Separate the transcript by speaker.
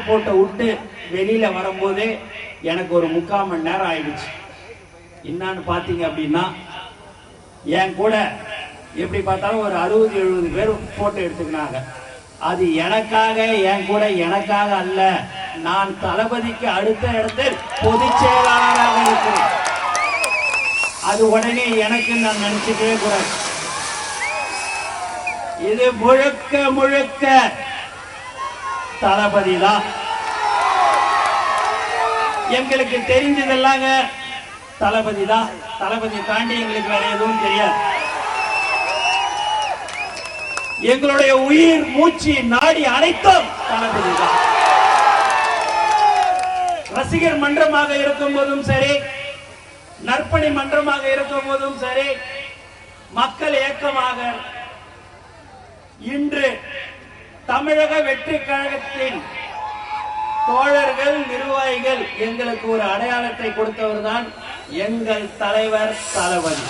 Speaker 1: ஏர்போர்ட்டை விட்டு வெளியில வரும்போதே எனக்கு ஒரு 3/4 மணி நேரம் ஆயிடுச்சு. என்னன்னு பாத்தீங்க அப்படின்னா, என் கூட எப்படி பார்த்தாலும் ஒரு 60-70 பேர் போட்டோ எடுத்துக்கினாங்க. அது எனக்காக, என் கூட எனக்காக அல்ல. நான் தளபதிக்கு அடுத்த இடத்தில் பொதுச் செயலாளராக இருக்கிறேன். அது உடனே எனக்கு நான் நினைச்சுக்கவே கூடாது. இது முழுக்க முழுக்க தளபதி தான். எங்களுக்கு தெரிஞ்சதெல்லாங்க தளபதி தான். தளபதி தாண்டி எங்களுக்கு வேற எதுவும் தெரியாது. எங்களுடைய உயிர் மூச்சு நாடி அனைத்தும் தளபதி தான். ரசிகர் மன்றமாக இருக்கும் போதும் சரி, நற்பணி மன்றமாக இருக்கும் போதும் சரி, மக்கள் இயக்கமாக, இன்று தமிழக வெற்றி கழகத்தின் தோழர்கள், நிர்வாகிகள் எங்களுக்கு ஒரு அடையாளத்தை கொடுத்தவர் தான் எங்கள் தலைவர் தளபதி.